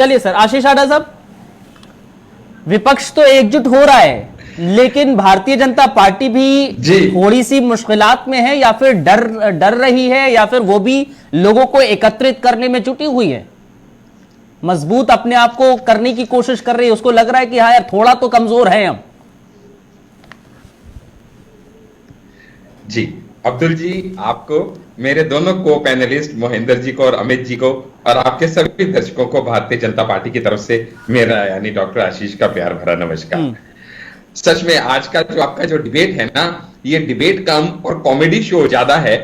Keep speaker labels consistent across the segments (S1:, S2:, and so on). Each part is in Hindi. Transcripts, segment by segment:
S1: चलिए सर, आशीष आडा साहब, विपक्ष तो एकजुट हो रहा है, लेकिन भारतीय जनता पार्टी भी थोड़ी सी मुश्किलात में है, या फिर डर रही है, या फिर वो भी लोगों को एकत्रित करने में जुटी हुई है, मजबूत अपने आप को करने की कोशिश कर रही है। उसको लग रहा है कि हाँ यार, थोड़ा तो कमजोर है हम।
S2: जी अब्दुल जी, आपको, मेरे दोनों को पैनलिस्ट मोहिंदर जी को और अमित जी को और आपके सभी दर्शकों को भारतीय जनता पार्टी की तरफ से मेरा यानी डॉक्टर आशीष का प्यार भरा नमस्कार। सच में आज का जो आपका जो डिबेट है ना, ये डिबेट कम और कॉमेडी शो ज्यादा है,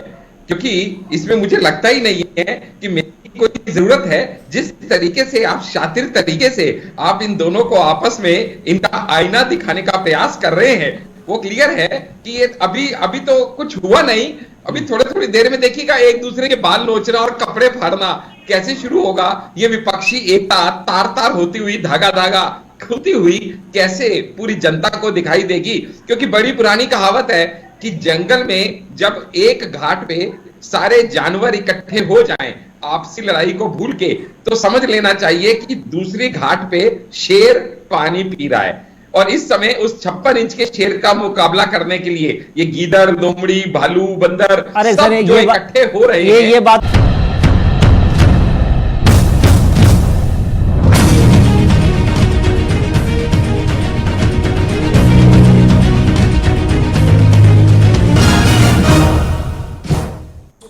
S2: क्योंकि इसमें मुझे लगता ही नहीं है कि मेरी कोई जरूरत है। जिस तरीके से आप शातिर तरीके से आप इन दोनों को आपस में इनका आईना दिखाने का प्रयास कर रहे हैं, वो क्लियर है कि ये अभी तो कुछ हुआ नहीं। अभी थोड़ी देर में देखिएगा एक दूसरे के बाल नोचना और कपड़े फाड़ना कैसे शुरू होगा। ये विपक्षी एकता तार तार होती हुई, धागा धागा खुलती हुई कैसे पूरी जनता को दिखाई देगी। क्योंकि बड़ी पुरानी कहावत है कि जंगल में जब एक घाट पे सारे जानवर इकट्ठे हो जाएं आपसी लड़ाई को भूल के, तो समझ लेना चाहिए कि दूसरी घाट पे शेर पानी पी रहा है। और इस समय उस 56 इंच के शेर का मुकाबला करने के लिए ये गीदड़, लोमड़ी, भालू, बंदर सब जो इकट्ठे हो रहे हैं।
S1: ये बात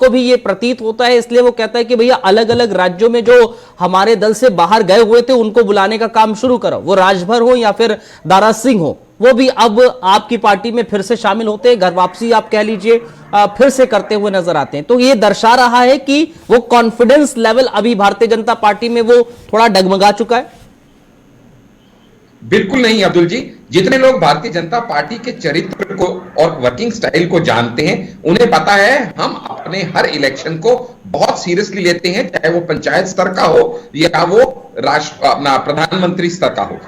S1: को भी ये प्रतीत होता है, इसलिए वो कहता है कि भैया अलग अलग राज्यों में जो हमारे दल से बाहर गए हुए थे उनको बुलाने का काम शुरू करो। वो राजभर हो या फिर दारा सिंह हो, वो भी अब आपकी पार्टी में फिर से शामिल होते हैं, घर वापसी आप कह लीजिए फिर से करते हुए नजर आते हैं। तो ये दर्शा रहा है कि वो कॉन्फिडेंस लेवल अभी भारतीय जनता पार्टी में वो थोड़ा डगमगा चुका है।
S2: बिल्कुल नहीं अब्दुल जी, जितने लोग भारतीय जनता पार्टी के चरित्र को और वर्किंग स्टाइल को जानते हैं, उन्हें पता है हम अपने हर इलेक्शन को बहुत सीरियसली लेते हैं, चाहे वो पंचायत स्तर का हो या वो अपना प्रधानमंत्री स्तर का हो।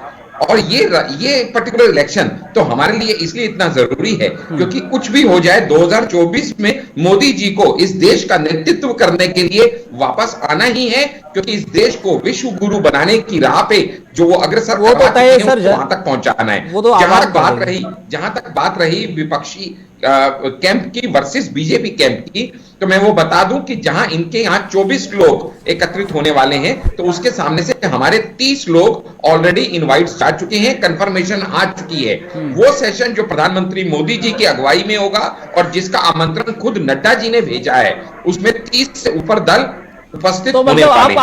S2: और ये पर्टिकुलर इलेक्शन तो हमारे लिए इसलिए इतना जरूरी है क्योंकि कुछ भी हो जाए 2024 में मोदी जी को इस देश का नेतृत्व करने के लिए वापस आना ही है, क्योंकि इस देश को विश्व गुरु बनाने की राह पे जो वो अग्रसर वहां तक पहुंचाना है। जहां तक बात रही विपक्षी कैंप की वर्सेस बीजेपी कैंप की, तो मैं वो बता दूं कि जहां इनके यहाँ 24 लोग एकत्रित होने वाले हैं, तो उसके सामने से हमारे 30 लोग ऑलरेडी इनवाइट्स जा चुके हैं, कंफर्मेशन आ चुकी है। वो सेशन जो प्रधानमंत्री मोदी जी की अगुवाई में होगा और जिसका आमंत्रण खुद नड्डा जी ने भेजा है, उसमें 30 से ऊपर दल उपस्थित होने वाले हैं।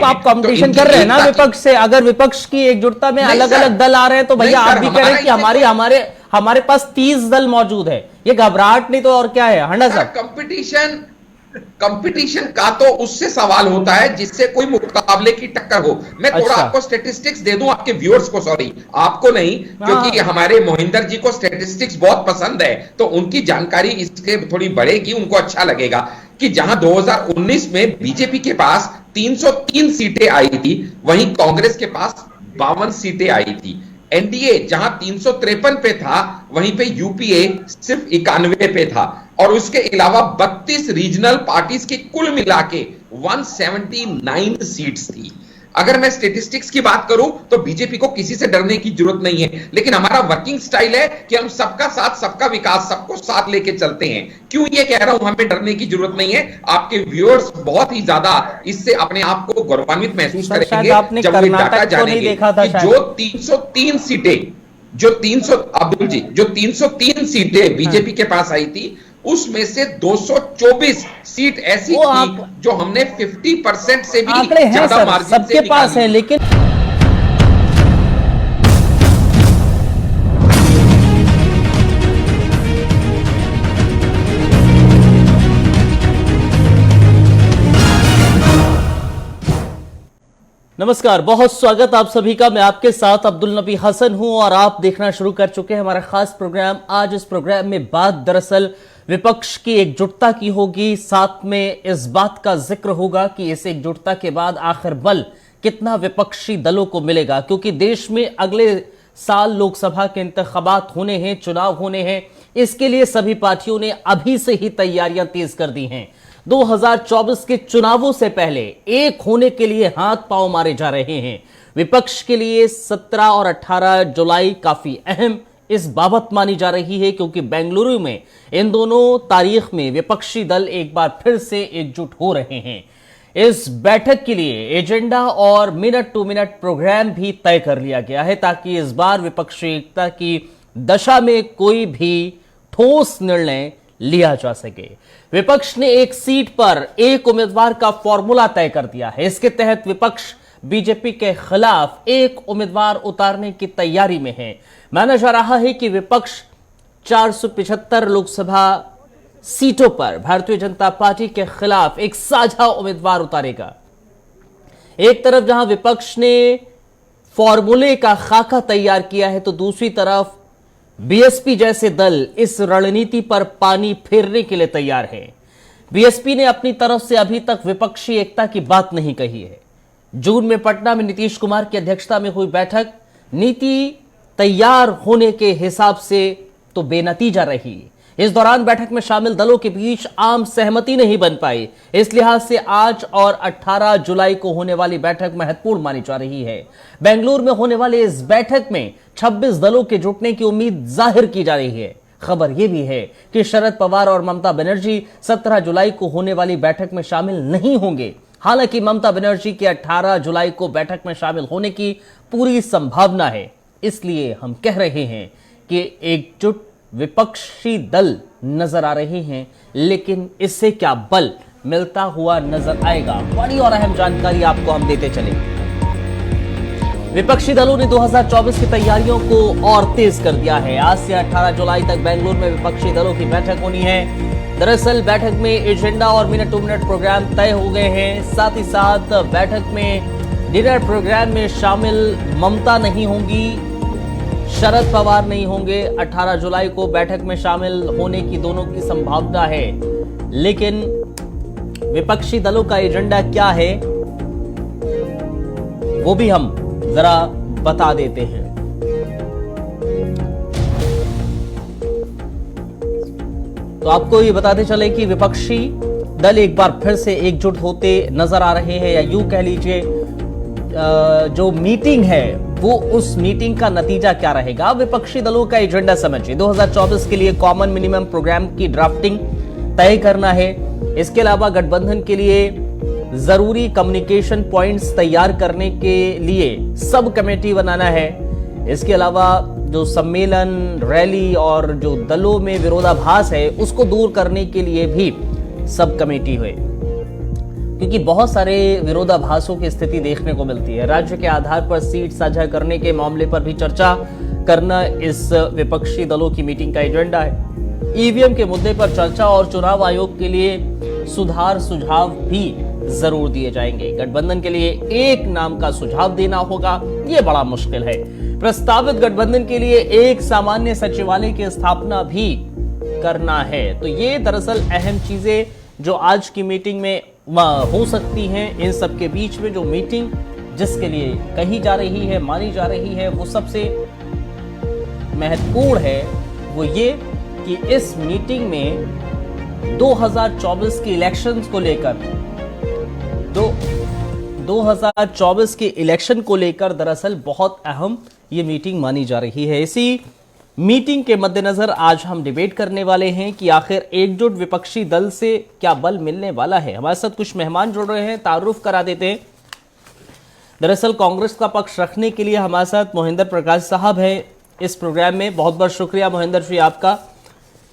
S1: आप कंपटीशन कर रहे हैं ना विपक्ष से। अगर विपक्ष की एकजुटता में अलग अलग दल आ रहे हैं, तो भैया आप भी कह रहे हैं कि हमारे पास 30 दल मौजूद है। ये घबराहट नहीं तो और क्या है हंडा साहब?
S2: कंपटीशन का तो उससे सवाल होता है जिससे कोई मुकाबले की टक्कर हो। मैं थोड़ा आपको स्टैटिस्टिक्स दे दूं, आपके व्यूअर्स को, सॉरी आपको नहीं, क्योंकि हमारे मोहिंदर जी को स्टैटिस्टिक्स बहुत पसंद है, तो उनकी जानकारी इससे थोड़ी बढ़ेगी, उनको अच्छा लगेगा कि जहां 2019 में बीजेपी के पास 303 सीटें आई थी, वहीं कांग्रेस के पास 52 सीटें आई थी। एनडीए जहां 353 पे था, वहीं पे यूपीए सिर्फ 91 पे था। और उसके अलावा 32 रीजनल पार्टीज की कुल मिला के 179 सीट्स थी। अगर मैं स्टेटिस्टिक्स की बात करूं तो बीजेपी को किसी से डरने की जरूरत नहीं है, लेकिन हमारा वर्किंग स्टाइल है कि हम सबका साथ, सबका विकास, सबको साथ लेके चलते हैं। क्यों ये कह रहा हूं हमें डरने की जरूरत नहीं है? आपके व्यूअर्स बहुत ही ज्यादा इससे अपने आप को गौरवान्वित महसूस करेंगे जब ये डाटा जानेंगे कि जो 303 सीटें, अब्दुल जी, जो 303 सीटें बीजेपी के पास आई थी, उसमें से 224 सीट ऐसी थी जो हमने 50% से भी ज्यादा मार्जिन से
S1: सबके पास है। लेकिन नमस्कार, बहुत स्वागत आप सभी का। मैं आपके साथ अब्दुल नबी हसन हूं और आप देखना शुरू कर चुके हैं हमारा खास प्रोग्राम। आज इस प्रोग्राम में बात दरअसल विपक्ष की एकजुटता की होगी, साथ में इस बात का जिक्र होगा कि इस एकजुटता के बाद आखिर बल कितना विपक्षी दलों को मिलेगा, क्योंकि देश में अगले साल लोकसभा के इंतखाबात होने हैं, चुनाव होने हैं। इसके लिए सभी पार्टियों ने अभी से ही तैयारियां तेज कर दी हैं। 2024 के चुनावों से पहले एक होने के लिए हाथ पांव मारे जा रहे हैं। विपक्ष के लिए 17 और 18 जुलाई काफी अहम इस बाबत मानी जा रही है, क्योंकि बेंगलुरु में इन दोनों तारीख में विपक्षी दल एक बार फिर से एकजुट हो रहे हैं। इस बैठक के लिए एजेंडा और मिनट टू मिनट प्रोग्राम भी तय कर लिया गया है, ताकि इस बार विपक्षी एकता की दशा में कोई भी ठोस निर्णय लिया जा सके। विपक्ष ने एक सीट पर एक उम्मीदवार का फॉर्मूला तय कर दिया है। इसके तहत विपक्ष बीजेपी के खिलाफ एक उम्मीदवार उतारने की तैयारी में है। माना जा रहा है कि विपक्ष 475 लोकसभा सीटों पर भारतीय जनता पार्टी के खिलाफ एक साझा उम्मीदवार उतारेगा। एक तरफ जहां विपक्ष ने फॉर्मूले का खाका तैयार किया है, तो दूसरी तरफ बीएसपी जैसे दल इस रणनीति पर पानी फेरने के लिए तैयार है। बीएसपी ने अपनी तरफ से अभी तक विपक्षी एकता की बात नहीं कही है। जून में पटना में नीतीश कुमार की अध्यक्षता में हुई बैठक नीति तैयार होने के हिसाब से तो बेनतीजा रही। इस दौरान बैठक में शामिल दलों के बीच आम सहमति नहीं बन पाई। इस लिहाज से आज और 18 जुलाई को होने वाली बैठक महत्वपूर्ण मानी जा रही है। बेंगलुरु में होने वाली इस बैठक में 26 दलों के जुटने की उम्मीद जाहिर की जा रही है। खबर यह भी है कि शरद पवार और ममता बनर्जी 17 जुलाई को होने वाली बैठक में शामिल नहीं होंगे। हालांकि ममता बनर्जी के 18 जुलाई को बैठक में शामिल होने की पूरी संभावना है। इसलिए हम कह रहे हैं कि एकजुट विपक्षी दल नजर आ रहे हैं, लेकिन इससे क्या बल मिलता हुआ नजर आएगा? बड़ी और अहम जानकारी आपको हम देते चले। विपक्षी दलों ने 2024 की तैयारियों को और तेज कर दिया है। आज से 18 जुलाई तक बेंगलुरु में विपक्षी दलों की बैठक होनी है। दरअसल बैठक में एजेंडा और मिनट टू मिनट प्रोग्राम तय हो गए हैं। साथ ही साथ बैठक में डिनर प्रोग्राम में शामिल ममता नहीं होंगी, शरद पवार नहीं होंगे। 18 जुलाई को बैठक में शामिल होने की दोनों की संभावना है, लेकिन विपक्षी दलों का एजेंडा क्या है वो भी हम जरा बता देते हैं। तो आपको ये बताते चले कि विपक्षी दल एक बार फिर से एकजुट होते नजर आ रहे हैं, या यूं कह लीजिए जो मीटिंग है वो उस मीटिंग का नतीजा क्या रहेगा। विपक्षी दलों का एजेंडा समझिए। 2024 के लिए कॉमन मिनिमम प्रोग्राम की ड्राफ्टिंग तय करना है। इसके अलावा गठबंधन के लिए जरूरी कम्युनिकेशन पॉइंट्स तैयार करने के लिए सब कमेटी बनाना है। इसके अलावा जो सम्मेलन, रैली और जो दलों में विरोधाभास है उसको दूर करने के लिए भी सब कमेटी हुई, क्योंकि बहुत सारे विरोधाभासों की स्थिति देखने को मिलती है। राज्य के आधार पर सीट साझा करने के मामले पर भी चर्चा करना इस विपक्षी दलों की मीटिंग का एजेंडा है। ईवीएम के मुद्दे पर चर्चा और चुनाव आयोग के लिए सुधार सुझाव भी जरूर दिए जाएंगे। गठबंधन के लिए एक नाम का सुझाव देना होगा, यह बड़ा मुश्किल है। प्रस्तावित गठबंधन के लिए एक सामान्य सचिवालय की स्थापना भी करना है। तो ये दरअसल अहम चीजें जो आज की मीटिंग में हो सकती हैं। इन सब के बीच में जो मीटिंग जिसके लिए कही जा रही है, मानी जा रही है, वो सबसे महत्वपूर्ण है। वो ये कि इस मीटिंग में 2024 के इलेक्शंस को लेकर 2024 के इलेक्शन को लेकर दरअसल बहुत अहम ये मीटिंग मानी जा रही है। इसी मीटिंग के मद्देनजर आज हम डिबेट करने वाले हैं कि आखिर एकजुट विपक्षी दल से क्या बल मिलने वाला है। हमारे साथ कुछ मेहमान जुड़ रहे हैं, तारुफ करा देते हैं। दरअसल कांग्रेस का पक्ष रखने के लिए हमारे साथ मोहिंदर प्रकाश साहब हैं इस प्रोग्राम में। बहुत बहुत शुक्रिया मोहिंदर जी आपका,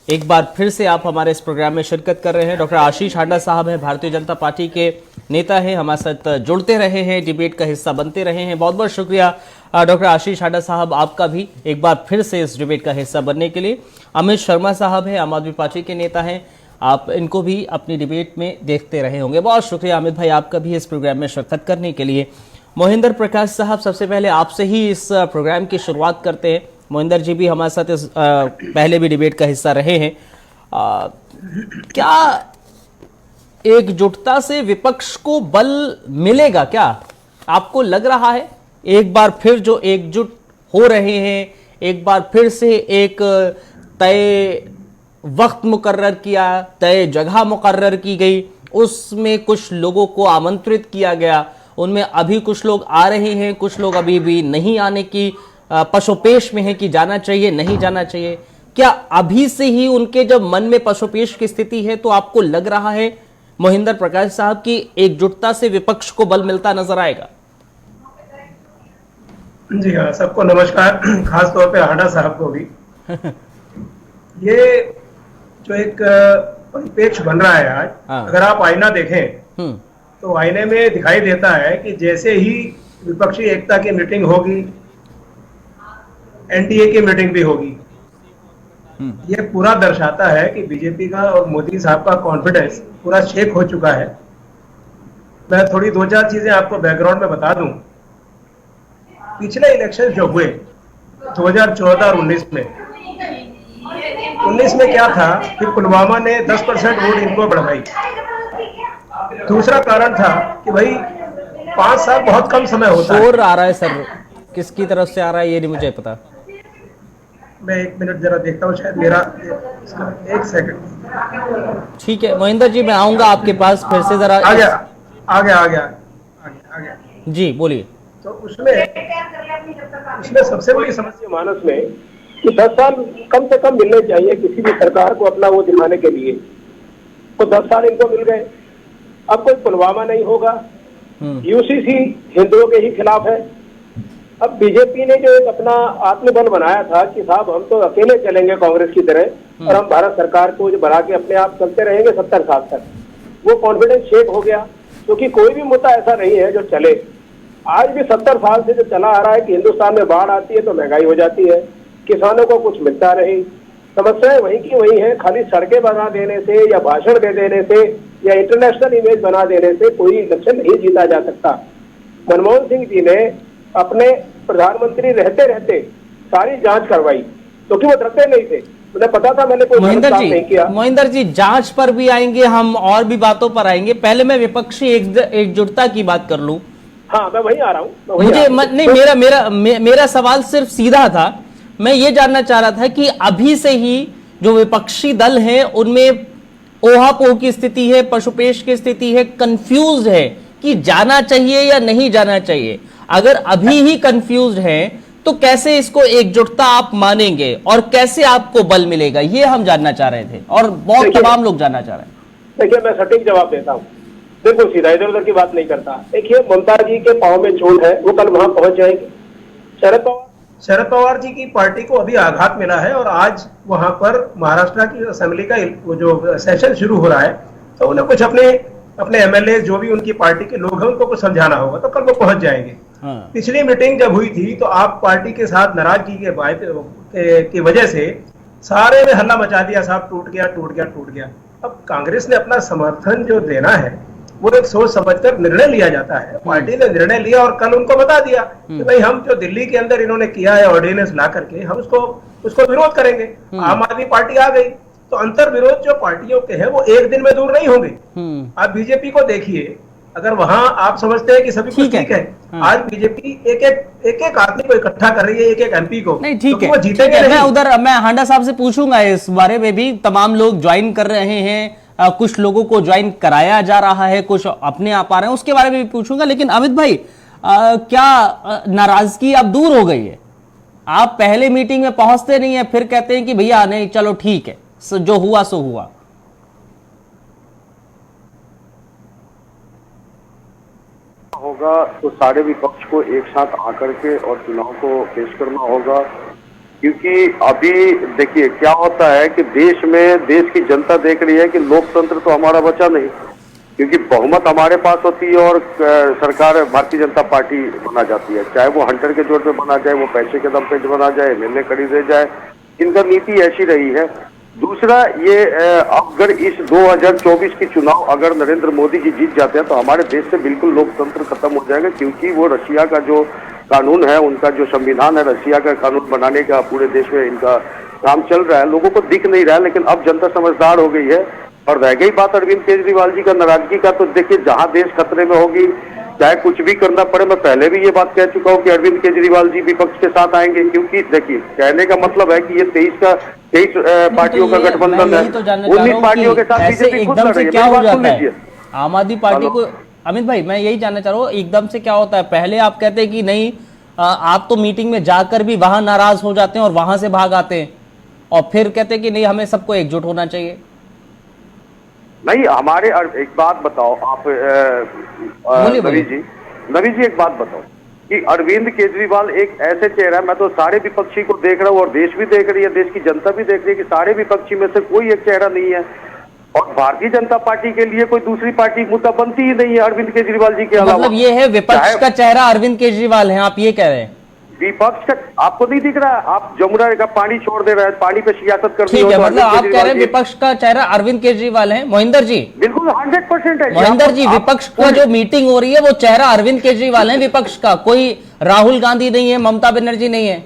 S1: एक बार फिर से आप हमारे इस प्रोग्राम में शिरकत कर रहे हैं। डॉक्टर आशीष हांडा साहब हैं, भारतीय जनता पार्टी के नेता हैं, हमारे साथ जुड़ते रहे हैं, डिबेट का हिस्सा बनते रहे हैं। बहुत बहुत शुक्रिया डॉक्टर आशीष हांडा साहब आपका भी एक बार फिर से इस डिबेट का हिस्सा बनने के लिए। अमित शर्मा साहब हैं, आम आदमी पार्टी के नेता हैं, आप इनको भी अपनी डिबेट में देखते रहे होंगे। बहुत शुक्रिया अमित भाई आपका भी इस प्रोग्राम में शिरकत करने के लिए। मोहिंदर प्रकाश साहब, सबसे पहले आपसे ही इस प्रोग्राम की शुरुआत करते हैं। मोहिंदर जी भी हमारे साथ इस पहले भी डिबेट का हिस्सा रहे हैं। क्या एकजुटता से विपक्ष को बल मिलेगा क्या? आपको लग रहा है एक बार फिर जो एकजुट हो रहे हैं, एक बार फिर से एक तय वक्त मुकर्रर किया, तय जगह मुकर्रर की गई, उसमें कुछ लोगों को आमंत्रित किया गया, उनमें अभी कुछ लोग आ रहे हैं, कुछ लोग अभी भी नहीं आने की पशोपेश में है कि जाना चाहिए नहीं जाना चाहिए। क्या अभी से ही उनके जब मन में पशोपेश की स्थिति है तो आपको लग रहा है मोहिंदर प्रकाश साहब की एकजुटता से विपक्ष को बल मिलता नजर आएगा?
S3: जी हाँ, सबको नमस्कार, खास तौर पे हाडा साहब को भी। ये जो एक परिपेक्ष बन रहा है आज, अगर आप आईना देखें तो आईने में दिखाई देता है कि जैसे ही विपक्षी एकता की मीटिंग होगी, एनडीए की मीटिंग भी होगी, ये पूरा दर्शाता है कि बीजेपी का और मोदी साहब का कॉन्फिडेंस पूरा शेक हो चुका है। मैं थोड़ी दो चार चीजें आपको बैकग्राउंड में बता दूं। पिछले इलेक्शन जो हुए 2014 और 19 में क्या था कि पुलवामा ने 10% वोट इनको बढ़ाई। दूसरा कारण था कि भाई 5 साल बहुत कम समय होता है।
S1: शोर आ रहा है सर, किसकी तरफ से आ रहा है ये नहीं मुझे पता।
S3: मैं 1 मिनट जरा देखता हूँ, शायद मेरा 1 सेकंड।
S1: ठीक है मोहिंदर जी, मैं आऊंगा आपके पास फिर से जरा।
S3: आ गया
S1: जी बोलिए।
S3: तो उसमें सबसे बड़ी समस्या मानस में कि 10 साल कम से कम मिलने चाहिए किसी भी सरकार को अपना वो दिखाने के लिए, तो 10 साल इनको मिल गए। अब कोई पुलवामा नहीं होगा, यूसीसी हिंदुओं के ही खिलाफ है। अब बीजेपी ने जो एक अपना आत्मबल बनाया था कि साहब हम तो अकेले चलेंगे कांग्रेस की तरह और हम भारत सरकार को जो बना के अपने आप चलते रहेंगे 70 साल तक, वो कॉन्फिडेंस शेक हो गया। क्योंकि कोई भी मुद्दा ऐसा नहीं है जो चले। आज भी 70 साल से जो चला आ रहा है कि हिंदुस्तान में बाढ़ आती है तो महंगाई हो जाती है, किसानों को कुछ मिलता नहीं, समस्याएं वही की वही है। खाली सड़कें बना देने से या भाषण दे देने से या इंटरनेशनल इमेज बना देने से कोई इलेक्शन नहीं जीता जा सकता। मनमोहन सिंह जी ने अपने प्रधानमंत्री रहते रहते सारी जांच करवाई क्योंकि वो डरते नहीं थे, उन्हें पता था मैंने कोई गलत काम नहीं किया।
S1: मोहिंदर जी जांच पर भी आएंगे हम और भी बातों पर आएंगे, पहले मैं विपक्षी एकजुटता की बात कर लूं।
S3: हाँ मैं वहीं आ रहा हूँ।
S1: मुझे नहीं, मेरा सवाल सिर्फ सीधा था। मैं ये जानना चाह रहा था कि अभी से ही जो विपक्षी दल हैं उनमें ओहापोह की स्थिति है, पशुपेश की स्थिति है, कंफ्यूज है कि जाना चाहिए या नहीं जाना चाहिए। अगर अभी ही कंफ्यूज है तो कैसे इसको एकजुटता आप मानेंगे और कैसे आपको बल मिलेगा, ये हम जानना चाह रहे थे और बहुत तमाम लोग जानना चाह रहे हैं।
S3: देखिए मैं सटीक जवाब देता हूँ, बिल्कुल सीधा, इधर उधर की बात नहीं करता। देखिए ममता जी के पांव में चोट है, वो कल वहां पहुंच जाएंगे। शरद पवार जी की पार्टी को अभी आघात मिला है और आज वहां पर महाराष्ट्र की असेंबली का वो जो सेशन शुरू हो रहा है तो उन्हें कुछ अपने एमएलए जो भी उनकी पार्टी के लोग हैं उनको कुछ समझाना होगा, तो कल वो पहुंच जाएंगे। पिछली मीटिंग जब हुई थी तो आप पार्टी के साथ नाराजगी की वजह से सारे में हल्ला मचा दिया, साहब टूट गया। अब कांग्रेस ने अपना समर्थन जो देना है वो एक सोच समझकर निर्णय लिया जाता है। पार्टी ने निर्णय लिया और कल उनको बता दिया कि भाई हम जो दिल्ली के अंदर इन्होंने किया है ऑर्डिनेंस ला करके हम उसको विरोध करेंगे। आम आदमी पार्टी आ गई, तो अंतर विरोध जो पार्टियों के हैं वो एक दिन में दूर नहीं होंगे। आप बीजेपी को देखिए, अगर वहां आप समझते हैं कि सभी कुछ ठीक है, आज बीजेपी एक आदमी को इकट्ठा कर रही है, एक एमपी को, नहीं ठीक है, वो जीतेंगे नहीं।
S1: मैं हांडा साहब से पूछूंगा इस बारे में भी। तमाम लोग ज्वाइन कर रहे हैं, कुछ लोगों को ज्वाइन कराया जा रहा है, कुछ अपने आप आ रहे हैं, उसके बारे में भी पूछूंगा। लेकिन अमित भाई क्या नाराजगी अब दूर हो गई है? आप पहले मीटिंग में पहुंचते नहीं है, फिर कहते हैं कि भैया नहीं चलो ठीक है, जो हुआ सो हुआ।
S4: होगा तो सारे विपक्ष को एक साथ आकर के और चुनाव को पेश करना होगा। क्योंकि अभी देखिए क्या होता है कि देश की जनता देख रही है कि लोकतंत्र तो हमारा बचा नहीं, क्योंकि बहुमत हमारे पास होती है और सरकार भारतीय जनता पार्टी बना जाती है, चाहे वो हंटर के जोर पे बना जाए, वो पैसे के दम पे बना जाए, निर्णय खरीदे जाए, इनका नीति ऐसी रही है। दूसरा ये अगर इस 2024 की चुनाव अगर नरेंद्र मोदी जी जीत जाते हैं तो हमारे देश से बिल्कुल लोकतंत्र खत्म हो जाएगा, क्योंकि वो रशिया का जो कानून है, उनका जो संविधान है, रशिया का कानून बनाने का पूरे देश में इनका काम चल रहा है। लोगों को दिख नहीं रहा है, लेकिन अब जनता समझदार हो गई है। और रह गई बात अरविंद केजरीवाल जी का नाराजगी का, तो देखिए जहां देश खतरे में होगी चाहे कुछ भी करना पड़े। मैं पहले भी ये बात कह चुका हूँ कि अरविंद केजरीवाल जी विपक्ष के साथ आएंगे, क्योंकि देखिए कहने का मतलब है कि ये 23 पार्टियों का गठबंधन है, 19 पार्टियों के साथ बीजेपी खुद लड़ रही है।
S1: क्या हो जाता है
S4: लीजिए
S1: आम आदमी पार्टी को। अमित भाई मैं यही जानना चाह रहा हूँ, एकदम से क्या होता है? पहले आप कहते हैं कि नहीं, आप तो मीटिंग में जाकर भी वहां नाराज हो जाते हैं और वहां से भाग आते हैं, और फिर कहते हैं कि नहीं हमें सबको एकजुट होना चाहिए।
S4: नहीं, हमारे एक बात बताओ आप नवी जी एक बात बताओ कि अरविंद केजरीवाल एक ऐसे चेहरा है, मैं तो सारे विपक्षी को देख रहा हूँ और देश भी देख रही है, देश की जनता भी देख रही है कि सारे विपक्षी में से कोई एक चेहरा नहीं है, और भारतीय जनता पार्टी के लिए कोई दूसरी पार्टी मुद्दा बनती ही नहीं है अरविंद केजरीवाल जी के अलावा।
S1: मतलब ये है विपक्ष का चेहरा अरविंद केजरीवाल है, आप ये कह रहे हैं?
S4: विपक्ष का आपको नहीं दिख रहा है? आप जमुना का पानी छोड़ दे रहे हैं, पानी पे सियासत कर
S1: ठीक है, मतलब आप कह रहे हैं विपक्ष का चेहरा अरविंद केजरीवाल है। मोहिंदर जी
S4: बिल्कुल 100% है।
S1: मोहिंदर जी, विपक्ष का जो मीटिंग हो रही है वो चेहरा अरविंद केजरीवाल है विपक्ष का, कोई राहुल गांधी नहीं है, ममता बनर्जी नहीं है।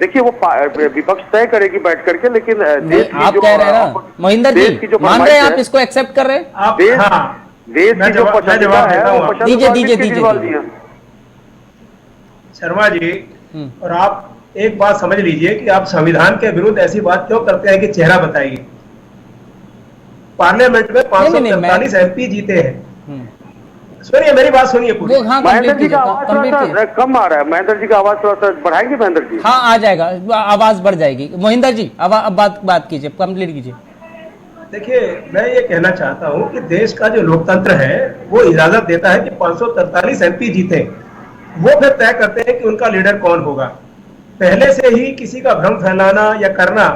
S4: देखिए वो विपक्ष तय करेगी बैठ करके, लेकिन
S1: आप कह रहे हैं ना मोहिंदर जी, मान रहे हैं आप, इसको एक्सेप्ट कर रहे हैं?
S4: देश की जो पसंदीदा है वो
S1: दीजिए
S3: शर्मा जी, और आप एक बात समझ लीजिए कि आप संविधान के विरुद्ध ऐसी बात क्यों करते हैं कि चेहरा बताइए। पार्लियामेंट में 543 एमपी जीते हैं। सुनिए मेरी बात सुनिए पूरी।
S4: महेंद्र जी का आवाज थोड़ा सा कम आ रहा है, महेंद्र जी का आवाज थोड़ा सा बढ़ाएंगे महेंद्र जी?
S1: हाँ आ जाएगा, आवाज बढ़ जाएगी। मोहिंदर जी बात कीजिए, कंप्लीट कीजिए।
S3: देखिए मैं ये कहना चाहता हूँ कि देश का जो लोकतंत्र है वो इजाजत देता है कि 543 एमपी जीते, वो फिर तय करते हैं कि उनका लीडर कौन होगा। पहले से ही किसी का भ्रम फैलाना या करना,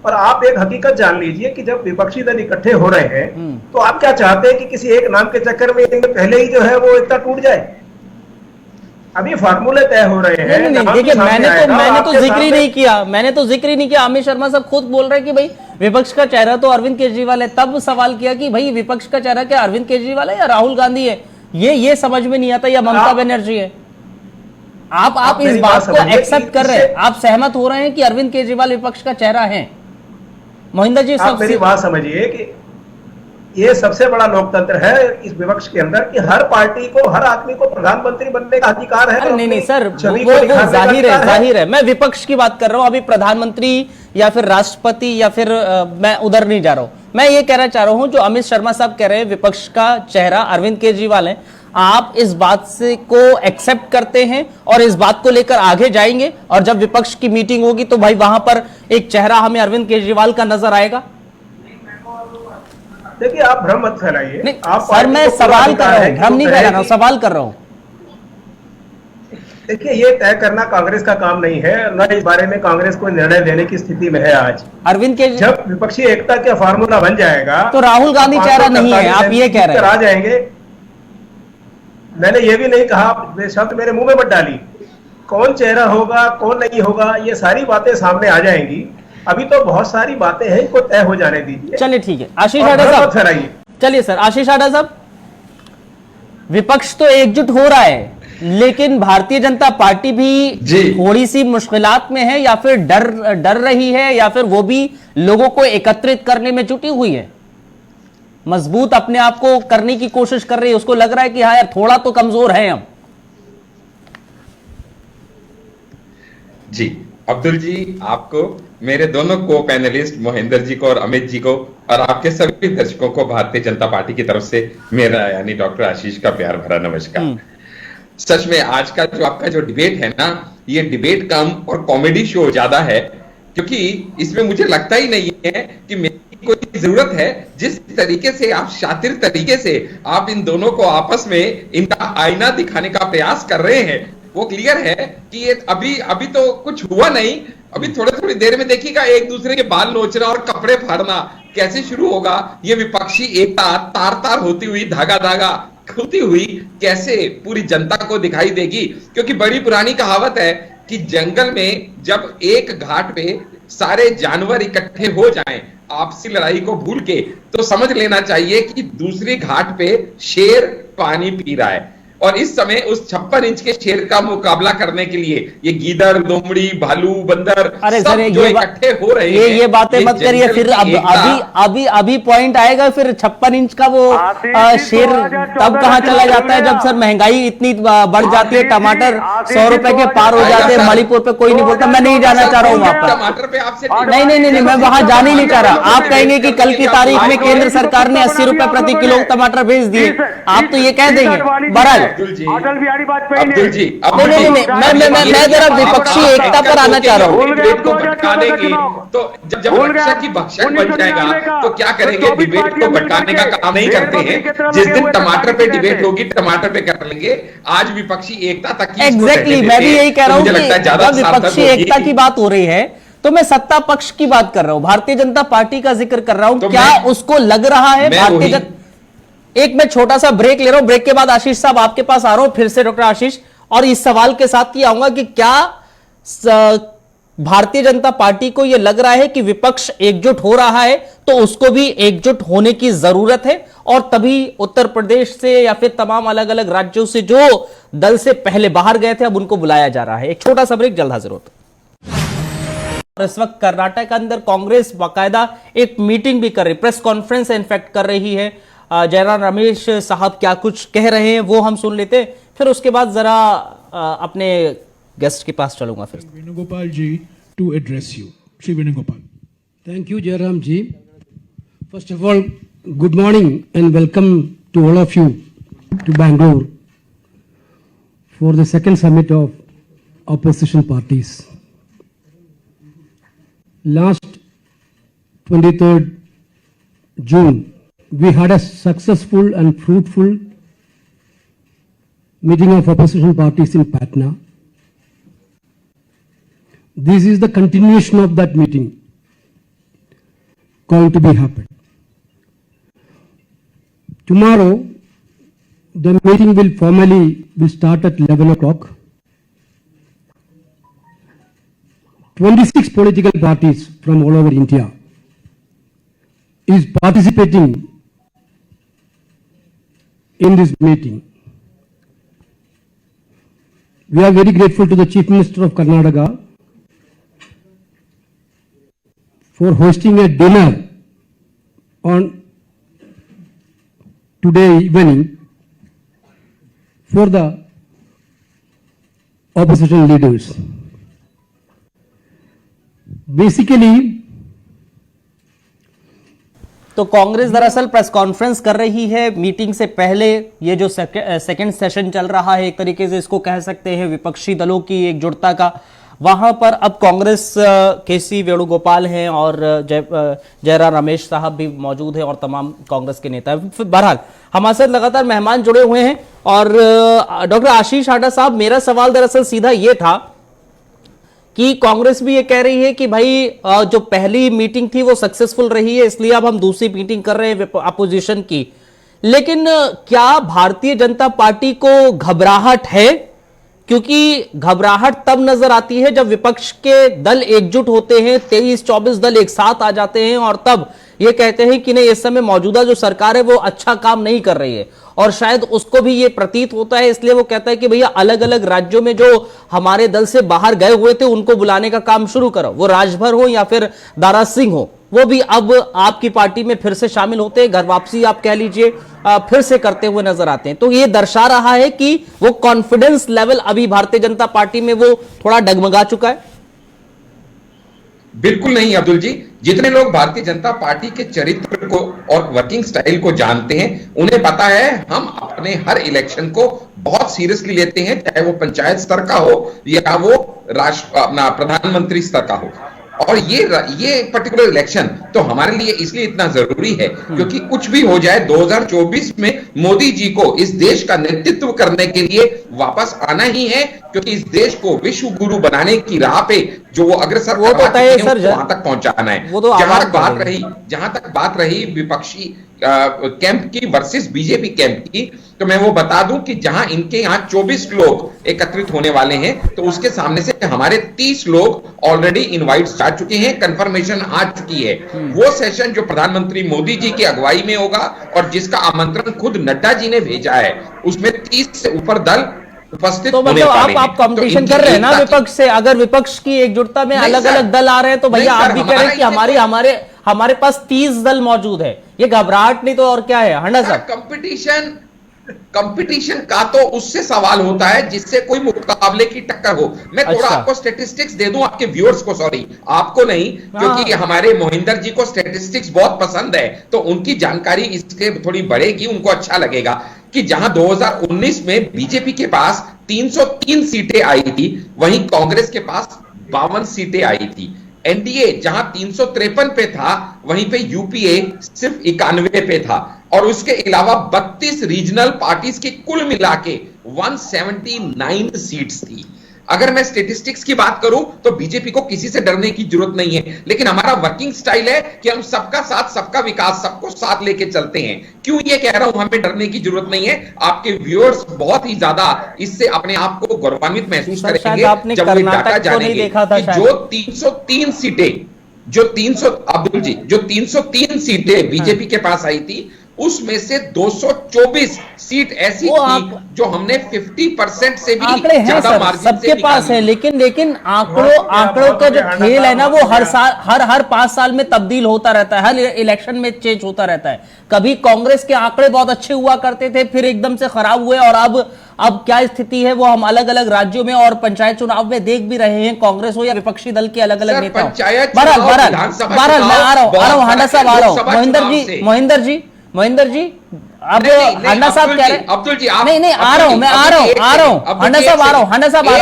S3: और आप एक हकीकत जान लीजिए कि जब विपक्षी दल इकट्ठे हो रहे हैं तो आप क्या चाहते हैं कि किसी एक नाम के चक्कर में पहले ही जो है वो एकता टूट जाए? अभी फार्मूले तय हो रहे हैं।
S1: नहीं, देखिए मैंने तो जिक्र ही नहीं किया। अमित शर्मा साहब खुद बोल रहे हैं कि भाई विपक्ष का चेहरा तो अरविंद केजरीवाल है। तब सवाल किया कि भाई विपक्ष का चेहरा क्या अरविंद केजरीवाल है या राहुल गांधी है? ये समझ में नहीं आता, या ममता बनर्जी है। आप इस बात को एक्सेप्ट कर रहे हैं, आप सहमत हो रहे हैं कि अरविंद केजरीवाल विपक्ष का चेहरा है? मोहिंदर जी
S3: आप मेरी बात समझिए कि ये सबसे बड़ा लोकतंत्र है इस विपक्ष के अंदर कि हर पार्टी को, हर आदमी को प्रधानमंत्री बनने का अधिकार है।
S1: नहीं सर, वो जाहिर है। मैं विपक्ष की बात कर रहा हूं, अभी प्रधानमंत्री या फिर राष्ट्रपति या फिर मैं उधर नहीं जा रहा हूं। मैं ये कहना चाह रहा हूं जो अमित शर्मा साहब कह रहे हैं विपक्ष का चेहरा अरविंद केजरीवाल है, आप इस बात से को एक्सेप्ट करते हैं और इस बात को लेकर आगे जाएंगे, और जब विपक्ष की मीटिंग होगी तो भाई वहां पर एक चेहरा हमें अरविंद केजरीवाल का नजर आएगा?
S3: देखिए आप भ्रम मत फैलाइए।
S1: आप सर मैं सवाल कर रहा हूं, भ्रम नहीं फैला रहा हूं, सवाल कर रहा हूं।
S3: देखिए ये तय करना कांग्रेस का काम नहीं है, न इस बारे में कांग्रेस कोई निर्णय लेने की स्थिति में है आज।
S1: अरविंद के
S3: जब विपक्षी एकता का फार्मूला बन जाएगा
S1: तो राहुल गांधी चेहरा नहीं है, आप ये कह रहे हैं?
S3: आ जाएंगे। मैंने ये भी नहीं कहा, शब्द मेरे मुंह में मत डाली। कौन चेहरा होगा कौन नहीं होगा ये सारी बातें सामने आ जाएंगी। अभी तो बहुत सारी बातें हैं, इनको तय हो जाने दीजिए।
S1: चलिए ठीक है, आशीष आडा साहब। चलिए सर, आशीष आडा साहब, विपक्ष तो एकजुट हो रहा है, लेकिन भारतीय जनता पार्टी भी थोड़ी सी मुश्किलात में है, या फिर डर रही है, या फिर वो भी लोगों को एकत्रित करने में जुटी हुई है, मजबूत अपने आप को करने की कोशिश कर रही है। उसको लग रहा है कि हाँ यार थोड़ा तो कमजोर है हम।
S2: जी अब्दुल जी, आपको, मेरे दोनों को पैनलिस्ट मोहिंदर जी को और अमित जी को, और आपके सभी दर्शकों को भारतीय जनता पार्टी की तरफ से मेरा यानी डॉक्टर आशीष का प्यार भरा नमस्कार। सच में आज का जो आपका जो डिबेट है ना, ये डिबेट कम और कॉमेडी शो ज्यादा है, क्योंकि इसमें मुझे लगता ही नहीं है कि मेरी कोई जरूरत है। जिस तरीके से आप शातिर तरीके से आप इन दोनों को आपस में इनका आईना दिखाने का प्रयास कर रहे हैं, वो क्लियर है कि ये अभी तो कुछ हुआ नहीं। अभी थोड़ी देर में देखिएगा एक दूसरे के बाल नोचना और कपड़े फाड़ना कैसे शुरू होगा। ये विपक्षी एकता तार होती हुई, धागा खुलती हुई कैसे पूरी जनता को दिखाई देगी। क्योंकि बड़ी पुरानी कहावत है कि जंगल में जब एक घाट पे सारे जानवर इकट्ठे हो जाएं आपसी लड़ाई को भूल के, तो समझ लेना चाहिए कि दूसरी घाट पे शेर पानी पी रहा है। और इस समय उस 56 इंच के शेर का मुकाबला करने के लिए ये गीदड़, लोमड़ी, भालू, बंदर
S1: अरे
S2: सब
S1: सर
S2: जो इकट्ठे हो रहे हैं,
S1: ये बातें मत करिए फिर। अभी पॉइंट आएगा फिर 56 इंच का वो शेर तब कहां चला जाता है जब सर महंगाई इतनी बढ़ जाती है, टमाटर 100 रुपए के पार हो जाते हैं, मणिपुर पे कोई नहीं बोलता। मैं नहीं जाना चाह रहा हूँ वहां पर,
S2: टमाटर पे आपसे
S1: नहीं, मैं वहां जाने ही नहीं चाह रहा। आप कहेंगे कि कल की तारीख में केंद्र सरकार ने 80 रुपए प्रति किलो टमाटर भेज दिए, आप तो ये कह देंगे। बहरहाल
S4: अटल बिहारी वाजपेयी
S2: अब्दुल जी,
S1: नहीं, मैं जरा विपक्षी एकता पर आना चाह रहा हूँ।
S2: डिबेट को भटकाने की, तो जब रक्षा की भक्षक बन जाएगा तो क्या करेंगे? डिबेट को भटकाने का काम नहीं करते हैं। जिस दिन टमाटर पे डिबेट होगी टमाटर पे कर लेंगे। आज विपक्षी एकता तक की
S1: एग्जैक्टली, मैं भी यही कह रहा हूँ कि जब विपक्षी एकता की बात हो रही है तो मैं सत्ता पक्ष की बात कर रहा हूं, भारतीय जनता पार्टी का जिक्र कर रहा हूं।
S2: तो
S1: क्या उसको लग रहा है भारतीय जनता? एक मैं छोटा सा ब्रेक ले रहा हूं, ब्रेक के बाद आशीष साहब आपके पास आ रहा हूं फिर से, डॉक्टर आशीष, और इस सवाल के साथ ही आऊंगा कि क्या भारतीय जनता पार्टी को यह लग रहा है कि विपक्ष एकजुट हो रहा है तो उसको भी एकजुट होने की जरूरत है, और तभी उत्तर प्रदेश से या फिर तमाम अलग अलग राज्यों से जो दल से पहले बाहर गए थे अब उनको बुलाया जा रहा है। एक छोटा सा ब्रेक, जल्द हाजिर होता। इस वक्त कर्नाटक के अंदर कांग्रेस बाकायदा एक मीटिंग भी कर रही, प्रेस कॉन्फ्रेंस इनफैक्ट कर रही है। जयराम रमेश साहब क्या कुछ कह रहे हैं वो हम सुन लेते, फिर उसके बाद जरा अपने गेस्ट के पास चलूंगा फिर।
S5: Venugopal ji to address you. Shri Venugopal.
S6: Thank you, Jairam ji. First of all, good morning and welcome to all of you to Bangalore for the second summit of opposition parties. Last 23rd June, we had a successful and fruitful meeting of opposition parties in Patna. This is the continuation of that meeting going to be happened. Tomorrow, the meeting will start at 11 o'clock. 26 political parties from all over India is participating in this meeting. We are very grateful to the Chief Minister of Karnataka for hosting a dinner on today evening for the opposition leaders. Basically,
S1: तो कांग्रेस दरअसल प्रेस कॉन्फ्रेंस कर रही है मीटिंग से पहले। ये जो सेकंड सेशन चल रहा है एक तरीके से इसको कह सकते हैं विपक्षी दलों की एकजुटता का, वहां पर अब कांग्रेस के सी वेणुगोपाल हैं और जयराम रमेश साहब भी मौजूद हैं और तमाम कांग्रेस के नेता। बहरहाल हमारे साथ लगातार मेहमान जुड़े हुए हैं और डॉक्टर आशीष हाडा साहब, मेरा सवाल दरअसल सीधा ये था कि कांग्रेस भी ये कह रही है कि भाई जो पहली मीटिंग थी वो सक्सेसफुल रही है, इसलिए अब हम दूसरी मीटिंग कर रहे हैं अपोजिशन की, लेकिन क्या भारतीय जनता पार्टी को घबराहट है? क्योंकि घबराहट तब नजर आती है जब विपक्ष के दल एकजुट होते हैं, 23-24 दल एक साथ आ जाते हैं और तब ये कहते हैं कि नहीं, इस समय मौजूदा जो सरकार है वो अच्छा काम नहीं कर रही है, और शायद उसको भी ये प्रतीत होता है, इसलिए वो कहता है कि भैया अलग अलग राज्यों में जो हमारे दल से बाहर गए हुए थे उनको बुलाने का काम शुरू करो, वो राजभर हो या फिर दारा सिंह हो, वो भी अब आपकी पार्टी में फिर से शामिल होते हैं, घर वापसी आप कह लीजिए फिर से करते हुए नजर आते हैं। तो ये दर्शा रहा है कि वो कॉन्फिडेंस लेवल अभी भारतीय जनता पार्टी में वो थोड़ा डगमगा चुका है।
S2: बिल्कुल नहीं अब्दुल जी, जितने लोग भारतीय जनता पार्टी के चरित्र को और वर्किंग स्टाइल को जानते हैं उन्हें पता है हम अपने हर इलेक्शन को बहुत सीरियसली लेते हैं, चाहे वो पंचायत स्तर का हो या वो अपना प्रधानमंत्री स्तर का हो। और ये पर्टिकुलर इलेक्शन तो हमारे लिए इसलिए इतना जरूरी है क्योंकि कुछ भी हो जाए 2024 में मोदी जी को इस देश का नेतृत्व करने के लिए वापस आना ही है, क्योंकि इस देश को विश्व गुरु बनाने की राह पे जो वो अग्रसर
S1: वो तो तय है सर,
S2: वहां तक पहुंचाना है।
S1: वो तो
S2: जहां तक बात रही विपक्षी कैंप की वर्सेस बीजेपी कैंप की, तो मैं वो बता दूं कि जहां इनके यहाँ 24 लोग एकत्रित होने वाले हैं, तो उसके सामने से हमारे 30 लोग ऑलरेडी इनवाइट्स आ चुके हैं, कंफर्मेशन आ चुकी है। वो सेशन जो प्रधानमंत्री मोदी जी की अगुवाई में होगा और जिसका आमंत्रण खुद नड्डा जी ने भेजा है, उसमें 30 से ऊपर दल उपस्थित
S1: तो
S2: होने
S1: मतलब
S2: वाले
S1: आप
S2: हैं।
S1: कंपटीशन
S2: तो
S1: कर रहे हैं ना
S2: इनकी
S1: विपक्ष से। अगर विपक्ष की एकजुटता में
S2: नहीं
S1: अलग
S2: सर,
S1: अलग दल आ रहे हैं तो भैया
S2: नहीं
S1: आप
S2: सर,
S1: भी कह रहे हैं कि
S2: हमारा
S1: हमारे पास 30 दल मौजूद है, ये घबराहट नहीं तो और क्या है हांडा साहब?
S2: कंपटीशन का तो उससे सवाल होता है जिससे कोई मुकाबले की टक्कर हो। मैं थोड़ा
S1: अच्छा।
S2: आपको स्टैटिस्टिक्स दे दूं आपके व्यूअर्स को, सॉरी आपको नहीं, क्योंकि हमारे मोहिंदर जी को स्टैटिस्टिक्स बहुत पसंद है, तो उनकी जानकारी इसके थोड़ी बढ़ेगी, उनको अच्छा लगेगा कि जहां 2019 में बीजेपी के पास 303 सीटें आई थी, वहीं कांग्रेस के पास 52 सीटें आई थी। एनडीए जहां 353 पे था, वहीं पे यूपीए सिर्फ 91 पे था, और उसके अलावा 32 रीजनल पार्टीज की कुल मिला के 179 सीट्स थी। अगर मैं स्टेटिस्टिक्स की बात करूं तो बीजेपी को किसी से डरने की जरूरत नहीं है, लेकिन हमारा वर्किंग स्टाइल है कि हम सबका साथ, सबका विकास, सबको साथ लेके चलते हैं। क्यों ये कह रहा हूं हमें डरने की जरूरत नहीं है? आपके व्यूअर्स बहुत ही ज्यादा इससे अपने आप को गौरवान्वित महसूस
S1: सर, शायद
S2: करेंगे
S1: आपने
S2: जब वो डाटा
S1: कर्नाटक को नहीं
S2: जानेंगे
S1: देखा था
S2: कि
S1: शायद।
S2: जो 303 सीटें, जो 300 अब्दुल जी, जो 303 सीटें बीजेपी के पास आई थी, उसमें से 224 सीट ऐसी थी जो हमने 50% से भी
S1: आंकड़े हैं
S2: ज्यादा
S1: सर,
S2: मार्जिन
S1: सबके
S2: से
S1: पास है, लेकिन आंकड़ों का जो खेल है ना, वो हर 5 साल में तब्दील होता रहता है, हर इलेक्शन में चेंज होता रहता है। कभी कांग्रेस के आंकड़े बहुत अच्छे हुआ करते थे, फिर एकदम से खराब हुए, और अब क्या स्थिति है वो हम अलग अलग राज्यों में और पंचायत चुनाव में देख भी रहे हैं, कांग्रेस हो या विपक्षी दल के अलग अलग नेता। बहरहाल मैं आ रहा हूं हांडा साहब, आ रहा हूं मोहिंदर जी अब हांडा साहब कह रहे हैं
S2: अब्दुल जी,
S1: नहीं आ रहा हूं, मैं आ रहा हूं हांडा साहब, आ रहा हूं हांडा साहब, आ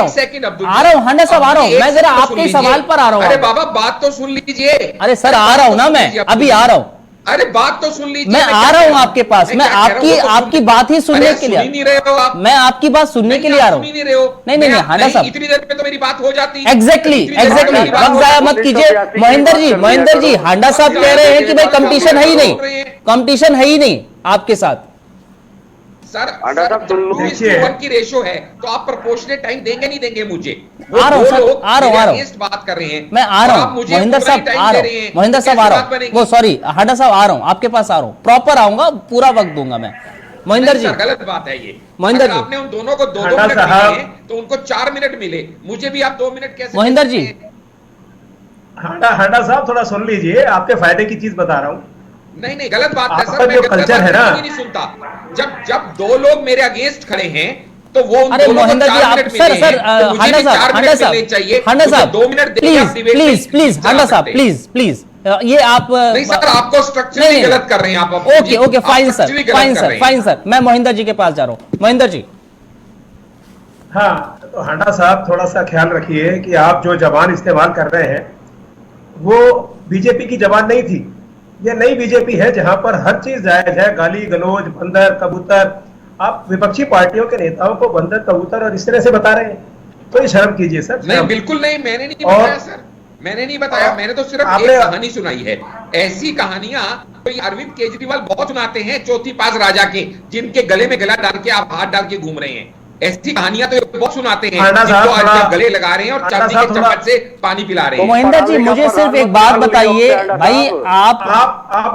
S1: रहा हूं हांडा साहब, आ रहा हूं मैं, जरा आपके सवाल पर आ रहा हूं।
S2: अरे बाबा बात तो सुन लीजिए।
S1: अरे सर आ रहा हूं ना, मैं अभी आ रहा हूं।
S2: अरे बात तो सुन लीजिए।
S1: मैं आ रहा हूं आपके पास, मैं आपकी बात ही सुनने के लिए,
S2: नहीं रहे हो आप?
S1: मैं आपकी बात सुनने के लिए आ रहा हूं। नहीं हांडा साहब,
S2: इतनी देर में तो मेरी बात हो जाती।
S1: एग्जैक्टली वक्त जाया मत कीजिए। महेंद्र जी हांडा साहब कह रहे हैं कि भाई कंपटीशन है ही नहीं, कंपटीशन है ही नहीं आपके साथ।
S2: सर 2:1 की रेशो है, तो आप प्रोपोर्शनेट टाइम देंगे नहीं देंगे मुझे?
S1: आ रहा हूं सर, आ रहा हूं
S2: बात कर रहे हैं,
S1: मैं आ रहा हूं मोहिंदर साहब, आ रहा हूं मोहिंदर साहब, आ रहा हूं, वो सॉरी हांडा साहब आ रहा हूं, आपके पास आ रहा हूं, प्रॉपर आऊंगा, पूरा वक्त दूंगा मैं। मोहिंदर जी
S2: गलत बात है ये।
S1: मोहिंदर जी,
S2: आपने उन दोनों को 2-2 मिनट मिले तो उनको 4 मिनट मिले, मुझे भी आप 2 मिनट कैसे?
S1: मोहिंदर जी,
S3: हांडा साहब थोड़ा सुन लीजिए, आपके फायदे की चीज बता रहा हूँ।
S2: नहीं गलत बात है
S3: आपका
S2: सर,
S3: जो कल्चर है ना,
S2: नहीं सुनता। जब 2 लोग मेरे अगेंस्ट खड़े हैं तो वो उन
S1: अरे
S2: दोनों को
S1: मोहिंदर जी
S2: 4
S1: आप
S2: मिनट
S1: सर
S2: मिले
S1: सर
S2: हैं, तो मुझे
S1: हांडा
S2: भी 4
S1: साहब,
S2: मिनट मिलने चाहिए।
S1: हांडा
S2: मुझे
S1: साहब
S2: 2 मिनट देके आप डिबेट
S1: प्लीज हांडा साहब, प्लीज ये आप
S2: नहीं सर, आपको स्ट्रक्चरली गलत कर रहे हैं आप।
S1: ओके फाइन सर, मैं मोहिंदर जी के पास जा रहा हूं। मोहिंदर जी,
S3: हाँ तो हांडा साहब थोड़ा सा ख्याल रखिए कि आप जो जबान इस्तेमाल कर रहे हैं वो बीजेपी की जबान नहीं थी। ये नई बीजेपी है जहां पर हर चीज जायज है, गाली गलौज, बंदर कबूतर। आप विपक्षी पार्टियों के नेताओं को बंदर कबूतर और इस तरह से बता रहे हैं, तो ये शर्म कीजिए सर।
S2: नहीं बिल्कुल नहीं, मैंने नहीं बताया सर, मैंने नहीं बताया, मैंने तो सिर्फ एक कहानी सुनाई है। ऐसी कहानियां तो अरविंद केजरीवाल बहुत सुनाते हैं, चौथी पास राजा के, जिनके गले में गला डाल के आप हाथ डाल के घूम रहे हैं। ऐसी कहानियां तो बहुत सुनाते हैं, जिनको आज आप गले लगा रहे हैं और चांदी के चम्मच से पानी पिला रहे हैं।
S1: मोहिंदर जी मुझे सिर्फ एक बात बताइए भाई, आप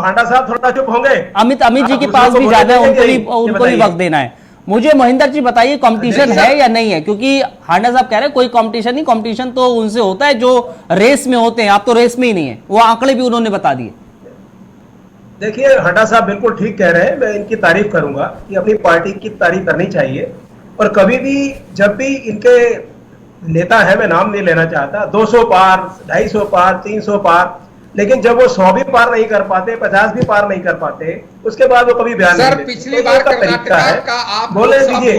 S3: हांडा साहब थोड़ा चुप होंगे।
S1: अमित जी के पास भी जाना है, उनको भी वक्त देना है। मुझे मोहिंदर जी बताइए कंपटीशन है या नहीं है, क्योंकि हांडा साहब कह रहे हैं कोई कंपटीशन नहीं, कंपटीशन तो उनसे होता है जो रेस में होते हैं, आप तो रेस में ही नहीं है, वो आंकड़े भी उन्होंने बता दिए।
S3: देखिए हांडा साहब बिल्कुल ठीक कह रहे हैं, मैं इनकी तारीफ करूंगा कि अपनी पार्टी की तारीफ करनी चाहिए। और कभी भी जब भी इनके नेता है, मैं नाम नहीं लेना चाहता, 200 पार, 250 पार, 300 पार, लेकिन जब वो 100 भी पार नहीं कर पाते, 50 भी पार नहीं कर पाते, उसके बाद वो कभी बयान नहीं देते।
S2: पिछली बार कर्नाटका का आप भूल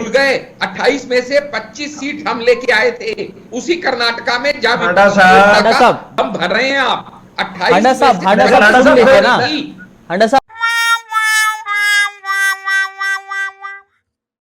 S2: गए, 28 में से 25 सीट हम लेके आए थे, उसी कर्नाटका में जब हम भर रहे हैं आप 28
S1: हांडा साहब